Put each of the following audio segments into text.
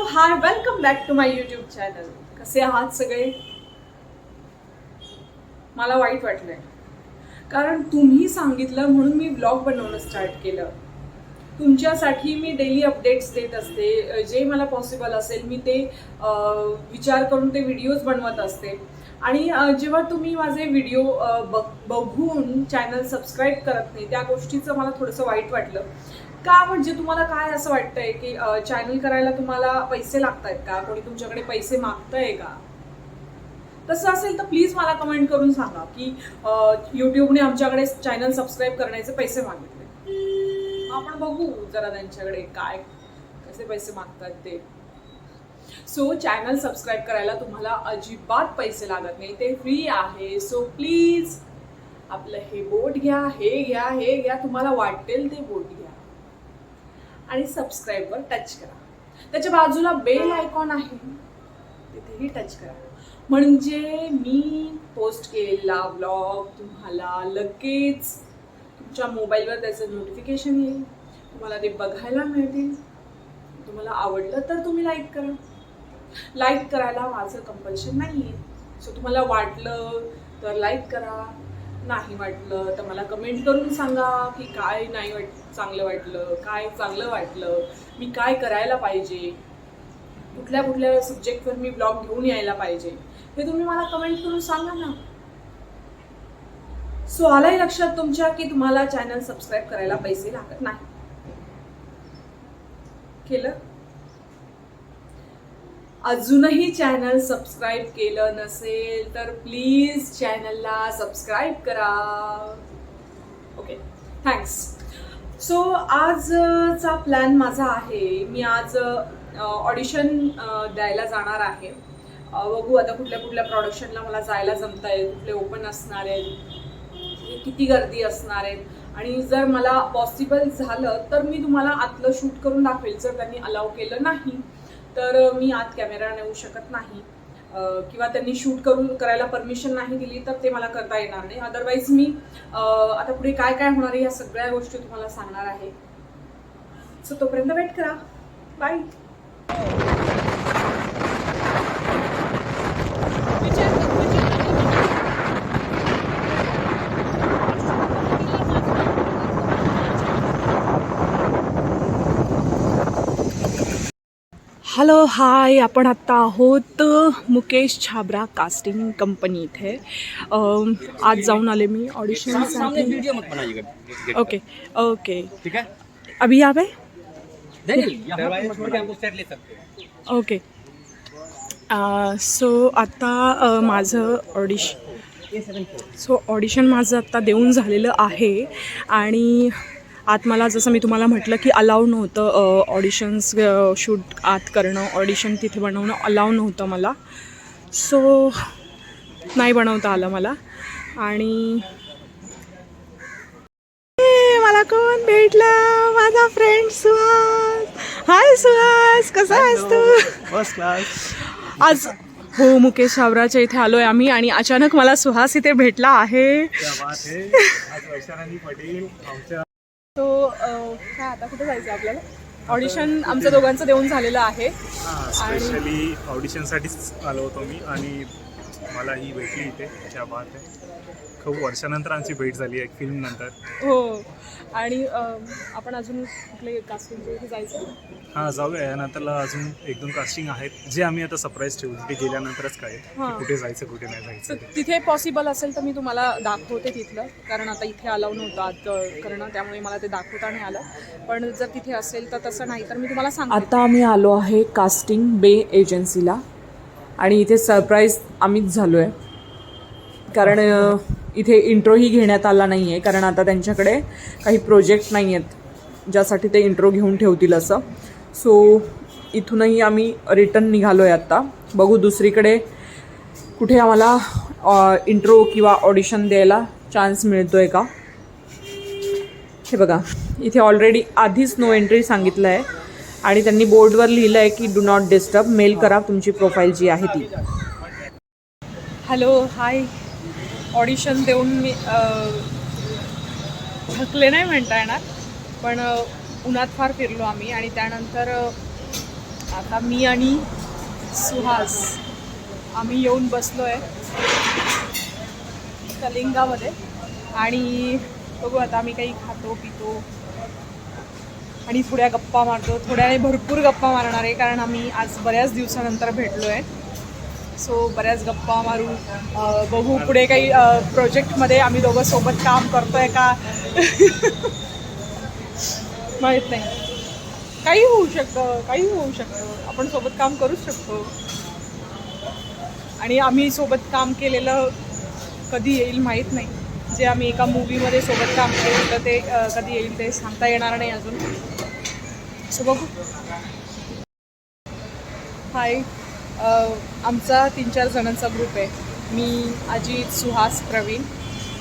High, welcome back to my YouTube channel. कसे आहात सगळे? मला वाईट वाटलंय कारण तुम्ही सांगितलं म्हणून मी ब्लॉग बनवणं स्टार्ट केलं. तुमच्यासाठी मी डेली अपडेट्स देत असते. जे मला पॉसिबल असेल मी ते विचार करून ते व्हिडिओज बनवत असते. आणि जेव्हा तुम्ही माझे व्हिडिओ बघून चॅनल सबस्क्राईब करत नाही त्या गोष्टीचं मला थोडंसं वाईट वाटलं. का म्हणजे तुम्हाला काय असं वाटतंय की चॅनल करायला तुम्हाला पैसे लागतायत का? कोणी तुमच्याकडे पैसे मागतंय का? तसं असेल तर प्लीज मला कमेंट करून सांगा की यूट्यूबने आमच्याकडे चॅनल सबस्क्राईब करण्याचे पैसे मागितले. आपण बघू जरा त्यांच्याकडे काय कसे पैसे मागतात ते. सो चॅनल सबस्क्राईब करायला तुम्हाला अजिबात पैसे लागत नाही, ते फ्री आहे. सो प्लीज आपलं हे बोट घ्या, हे घ्या, हे घ्या, तुम्हाला वाटेल ते बोट घ्या आणि सबस्क्राईबवर टच करा. त्याच्या बाजूला बेल आयकॉन आहे तिथेही टच करा, म्हणजे मी पोस्ट केलेला ब्लॉग तुम्हाला लगेच तुमच्या मोबाईलवर त्याचं नोटिफिकेशन येईल, तुम्हाला ते बघायला मिळतील. तुम्हाला आवडलं तर तुम्ही लाईक करा. लाईक करायला माझं कंपल्शन नाही आहे. सो तुम्हाला वाटलं तर लाईक करा, नाही वाटलं तर मला कमेंट करून सांगा की काय नाही चांगलं वाटलं, काय चांगलं वाटलं, मी काय करायला पाहिजे, कुठल्या कुठल्या सब्जेक्टवर मी ब्लॉग घेऊन यायला पाहिजे, हे तुम्ही मला कमेंट करून सांगा ना. सो आलाही लक्षात तुमच्या की तुम्हाला चॅनल सबस्क्राईब करायला पैसे लागत नाही. केलं? अजूनही चॅनल सबस्क्राईब केलं नसेल तर प्लीज चॅनलला सबस्क्राईब करा. Okay, thanks. सो आजचा प्लॅन माझा आहे, मी आज ऑडिशन द्यायला जाणार आहे. बघू आता कुठल्या कुठल्या प्रोडक्शनला मला जायला जमत आहे, कुठले ओपन असणार आहेत, किती गर्दी असणार आहेत. आणि जर मला पॉसिबल झालं तर मी तुम्हाला आतलं शूट करून दाखवेल. जर त्यांनी अलाउ केलं नाही तर मी आत कॅमेरा नेऊ शकत नाही, किंवा त्यांनी शूट करायला परमिशन नाही दिली तर ते मला करता येणार नाही. अदरवाईज मी आता पुढे काय काय होणार आहे या सगळ्या गोष्टी तुम्हाला सांगणार आहे. सो तोपर्यंत वेट करा. बाय. हॅलो, हाय. आपण आत्ता आहोत मुकेश छाबरा कास्टिंग कंपनी इथे. आज जाऊन आले मी ऑडिशनसाठी. ओके ओके, ठीक है. अभी यहाँ पे ओके. सो आता माझं ऑडिशन माझं आत्ता देऊन झालेलं आहे. आणि आत मला जसं मी तुम्हाला म्हटलं की अलाउ नव्हतं ऑडिशन्स शूट आत करणं, ऑडिशन तिथे बनवणं अलाउ नव्हतं मला. सो नाही बनवता आलं मला. आणि मला कोण भेटलं? माझा फ्रेंड सुहास. हाय सुहास, कसा आहेस तू? First class. आज हो, मुकेश छाबराच्या इथे आलो आहे आम्ही आणि अचानक मला सुहास इथे भेटला आहे. क्या बात है. आज वैशाली पटेल आमच्या. तो काय आता कुठे जायचं आपल्याला? ऑडिशन आमच्या दोघांचं देऊन झालेलं आहे. स्पेशली ऑडिशनसाठीच आलो होतो मी आणि मला ही भेटली इथे. क्या बात आहे. खूप वर्षानंतर आमची भेट झाली आहे फिल्म नंतर. हो. आणि आपण अजून कुठले कास्टिंगचे इथे जायचं? हां, जाऊया. यानंतरला अजून 1-2 कास्टिंग आहेत जे आम्ही आता सरप्राईज ठेवू. तिथे गेल्यानंतरच काय कुठे जायचं कुठे नाही जायचं. तिथे पॉसिबल असेल तर मी तुम्हाला दाखवते तिथलं, कारण आता इथे अलाउ नव्हतं आत करणं, त्यामुळे मला ते दाखवता नाही आलं. पण जर तिथे असेल तर तसं नाही तर मी तुम्हाला सांगते. आता आम्ही आलो आहे कास्टिंग बे एजन्सीला आणि इथे सरप्राईज आम्हीच झालो आहे, कारण इथे इंट्रोही घेण्यात आला नाही आहे, कारण आता त्यांच्याकडे काही प्रोजेक्ट नाही आहेत ज्यासाठी ते इंट्रो घेऊन ठेवतील असं. सो इथूनही आम्ही रिटर्न निघालो आहे आत्ता. बघू दुसरीकडे कुठे आम्हाला इंट्रो किंवा ऑडिशन द्यायला चान्स मिळतो आहे का. हे बघा, इथे ऑलरेडी आधीच नो एंट्री सांगितलं आहे आणि त्यांनी बोर्डवर लिहिलं आहे की डू नॉट डिस्टर्ब, मेल करा तुमची प्रोफाईल जी आहे ती. हॅलो, हाय. ऑडिशन देऊन मी थकले नाही म्हणता येणार, पण उन्हात फार फिरलो आम्ही आणि त्यानंतर आता मी आणि सुहास आम्ही येऊन बसलो आहे कलिंगामध्ये आणि बघू आता आम्ही काही खातो पितो आणि थोड्या गप्पा मारतो. थोड्याने भरपूर गप्पा मारणार आहे कारण आम्ही आज बऱ्याच दिवसानंतर भेटलो आहे. सो बऱ्याच गप्पा मारू. बघू पुढे काही प्रोजेक्टमध्ये आम्ही दोघं सोबत काम करतोय का माहीत नाही. काही होऊ शकतं आपण सोबत काम करूच शकतो. आणि आम्ही सोबत काम केलेलं कधी येईल माहीत नाही. जे आम्ही एका मूवीमध्ये सोबत काम केलं होतं ते कधी येईल ते सांगता येणार नाही अजून. सो बघू. हाय, आमचा 3-4 जणांचा ग्रुप आहे. मी, अजित, सुहास, प्रवीण.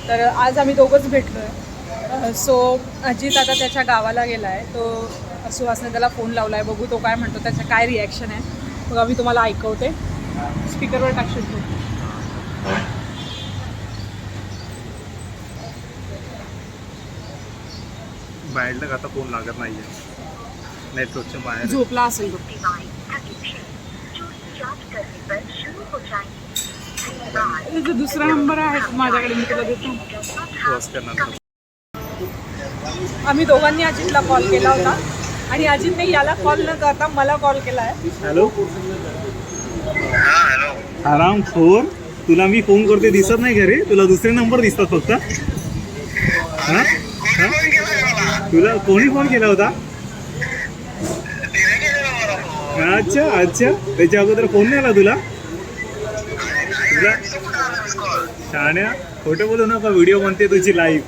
तर आज आम्ही दोघंच भेटलो आहे. सो अजित आता त्याच्या गावाला गेला आहे. तो सुहासने त्याला फोन लावला आहे. बघू तो काय म्हणतो, त्याचं काय रिॲक्शन आहे. मग आम्ही तुम्हाला ऐकवते. स्पीकरवर टाकशील तू. बाहेरला आता फोन लागत नाही आहे, नेटवर्कच्या बाहेर झोपला असेल बघ. जो दुसरा नंबर आहे माझ्याकडे मी तुला देतो. क्रॉस करणार. आम्ही दोघांनी अजितला कॉल केला होता आणि अजितने याला कॉल न करता मला कॉल केला आहे. हॅलो. आराम फोन. तुला मी फोन करते दिसत नाही घरी, तुला दुसरे नंबर दिसतात फक्त. हां, तुला कोणी फोन केला होता? अच्छा अच्छा, त्याच्या अगोदर फोन नाही आला तुला? शाण्या, खोटं बोलू नका. व्हिडिओ बनते तुझी लाईव्ह.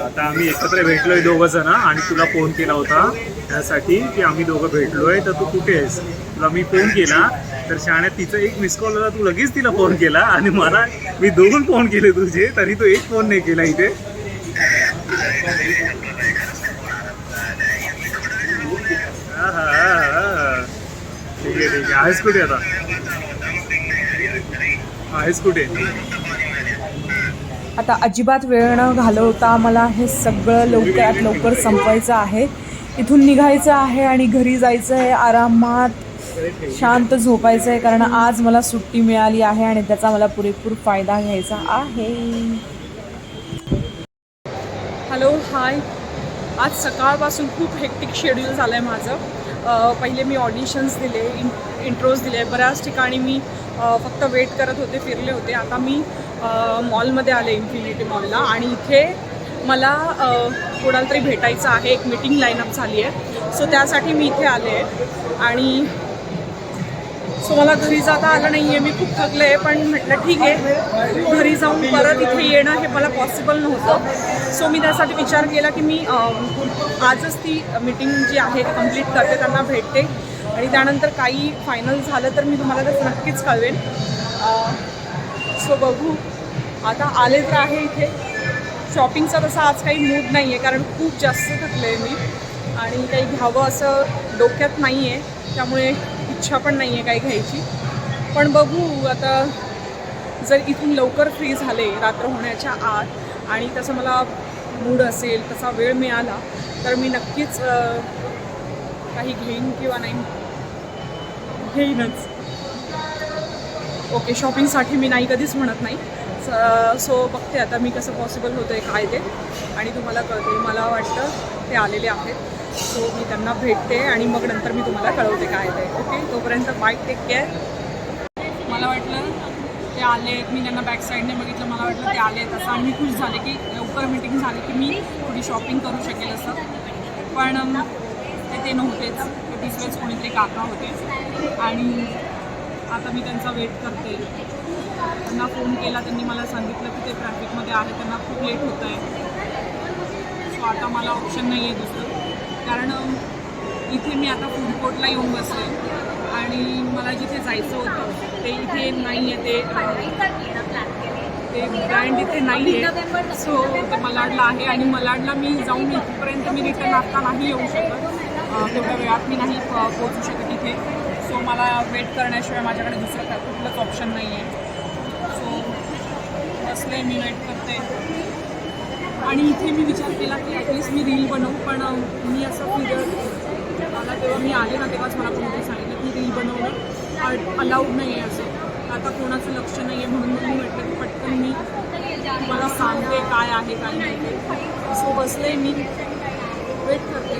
आता आम्ही एकत्र भेटलोय दोघं जण आणि तुला फोन केला होता त्यासाठी की आम्ही दोघं भेटलोय तर तू कुठे आहेस. तुला मी फोन केला तर शाण्यात तिचं एक मिस कॉल होता, तू लगेच तिला फोन केला आणि मला मी 2 फोन केले तुझे तरी तू एक फोन नाही केला इथे. ठीक आहे. आहेस कुठे आता? आहेस कुठे? आता अजिबात वेळ न घालवता मला हे सगळं लवकरात लवकर संपवायचं आहे. इथून निघायचं आहे आणि घरी जायचं आहे. आरामात शांत झोपायचं आहे कारण आज मला सुट्टी मिळाली आहे आणि त्याचा मला पुरेपूर फायदा घ्यायचा आहे. हॅलो, हाय. आज सकाळपासून खूप हेक्टिक शेड्यूल झालं आहे माझं. पहिले मी ऑडिशन्स दिले, इंट्रोज दिले. बऱ्याच ठिकाणी मी फक्त वेट करत होते, फिरले होते. आता मी मॉलमध्ये आले, इन्फिनिटी मॉलला. आणि इथे मला कोणाला तरी भेटायचं आहे. एक मीटिंग लाईनअप झाली आहे. सो त्यासाठी मी इथे आले आहे. आणि सो मला घरी जाता आलं नाही आहे. मी खूप थकले आहे पण म्हटलं ठीक आहे, घरी जाऊन परत इथे येणं हे मला पॉसिबल नव्हतं. सो मी त्यासाठी विचार केला की मी आजच ती मीटिंग जी आहे ती कंप्लीट करते, त्यांना भेटते आणि त्यानंतर काही फायनल झालं तर मी तुम्हाला तर नक्कीच कळवेन. सो बघू. आता आले तर आहे इथे. शॉपिंगचा तसा आज काही मूड नाही आहे कारण खूप जास्त थकले आहे मी आणि काही घ्यावं असं डोक्यात नाही आहे. त्यामुळे इच्छा पण नाही आहे काही घ्यायची. पण बघू आता, जर इथून लवकर फ्री झाले रात्र होण्याच्या आत आणि तसं मला मूड असेल, तसा वेळ मिळाला तर मी नक्कीच काही घेईन किंवा नाही घेईनच. ओके, शॉपिंगसाठी मी नाही कधीच म्हणत नाही. सो बघते आता मी कसं पॉसिबल होतं आहे काय ते आणि तुम्हाला कळते. मला वाटतं ते आलेले आहेत. सो मी त्यांना भेटते आणि मग नंतर मी तुम्हाला कळवते काय ते. ओके, तोपर्यंत बाय, टेक केअर. मला वाटलं ते आले आहेत, मी त्यांना बॅक साईडने बघितलं, मला वाटलं ते आले आहेत असं आणि मी खुश झाले की लवकर मीटिंग झाली की मी थोडी शॉपिंग करू शकेल असं. पण ते नव्हतेच. ते दुसरेच कोणीतरी काका होते आणि आता मी त्यांचा वेट करते. त्यांना फोन केला, त्यांनी मला सांगितलं की ते ट्रॅफिकमध्ये आहे, त्यांना खूप लेट होतं आहे. सो आता मला ऑप्शन नाही आहे दुसरं कारण इथे मी आता फूड कोर्टला येऊन बसले आणि मला जिथे जायचं होतं ते इथे नाही आहे. ते ब्रँड इथे नाही आहे. सो ते मलाडला आहे आणि मलाडला मी जाऊन इथपर्यंत मी रिटर्न आता नाही येऊ शकत. तेवढ्या वेळात मी नाही पोहोचू शकत इथे. सो मला वेट करण्याशिवाय माझ्याकडे दुसरं कुठलंच ऑप्शन नाही आहे. सो बसले, मी वेट करते. आणि इथे मी विचार केला की ॲटलिस्ट मी रील बनवू, पण मी असं फिरत मला तेव्हा मी आले ना तेव्हाच मला कोणतरी सांगितलं की रील बनवणं अलाउड नाही आहे असं. आता कोणाचं लक्ष नाही आहे म्हणून मी म्हटलं की पटकन मी तुम्हाला सांगते काय आहे काय नाही ते. सो बसले मी वेट करते.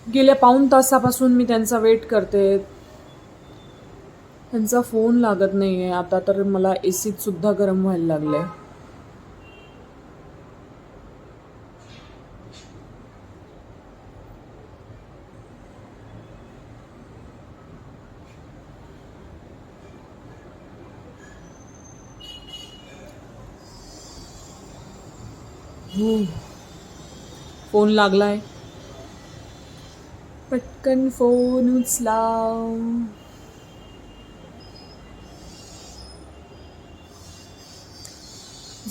गेल्या पाऊण तासापासून मी त्यांचा वेट करते. त्यांचा फोन लागत नाही आहे. आता तर मला एसीत सुद्धा गरम व्हायला लागलंय. फोन लागलाय. पटकन फोन उचला.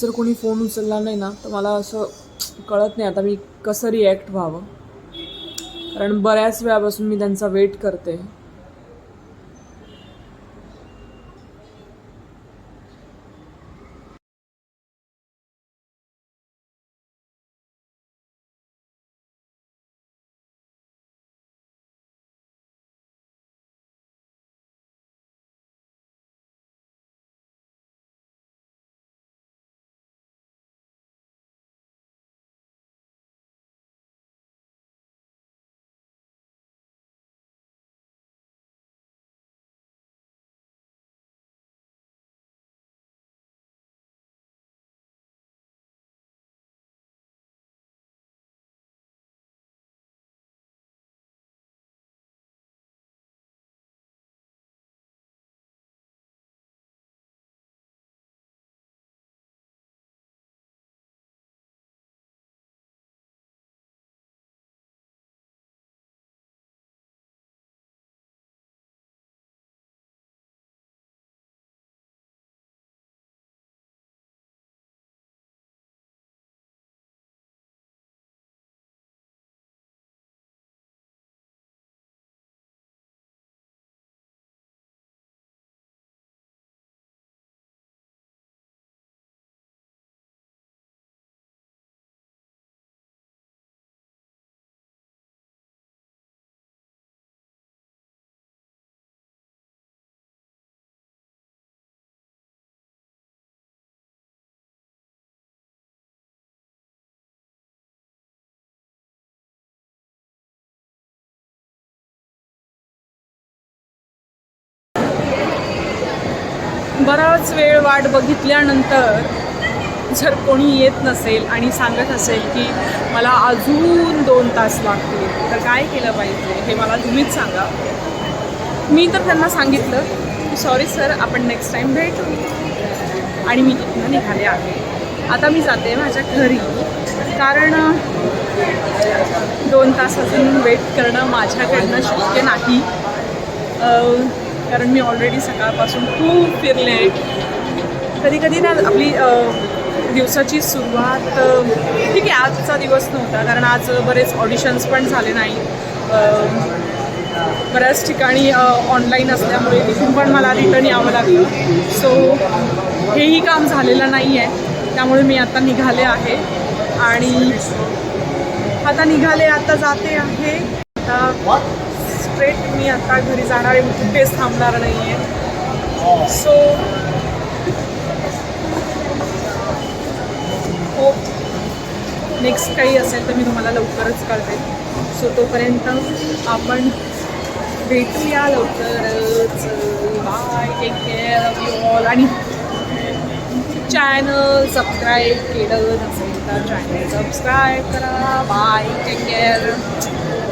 जर कोणी फोन उचलला नाही ना तर मला असं कळत नाही आता मी कसं रिॲक्ट व्हावं, कारण बऱ्याच वेळापासून मी त्यांचा वेट करते. बराच वेळ वाट बघितल्यानंतर जर कोणी येत नसेल आणि सांगत असेल की मला अजून 2 तास लागतील तर काय केलं पाहिजे हे मला तुम्हीच सांगा. मी तर त्यांना सांगितलं की सॉरी सर, आपण नेक्स्ट टाईम भेटू, आणि मी तिथून निघाले आहे. आता मी जाते माझ्या घरी, कारण 2 तास अजून वेट करणं माझ्याकडनं शक्य नाही, कारण मी ऑलरेडी सकाळपासून खूप फिरले. कधी कधी ना आपली दिवसाची सुरुवात ठीक आहे, आजचा दिवस नव्हता कारण आज बरेच ऑडिशन्स पण झाले नाही. बऱ्याच ठिकाणी ऑनलाईन असल्यामुळे तिथून पण मला रिटर्न यावं लागलं. सो हेही काम झालेलं नाही आहे, त्यामुळे मी आता निघाले आहे आणि आता जाते आहे. आता स्ट्रेट मी आता घरी जाणार आहे, मी कुठेच थांबणार नाही आहे. सो होप नेक्स्ट काही असेल तर मी तुम्हाला लवकरच कळते. सो तोपर्यंत आपण भेटूया लवकरच. Bye, take care of you all. आणि चॅनल सबस्क्राईब केलं नसेल तर चॅनल सबस्क्राईब करा. Bye, take care.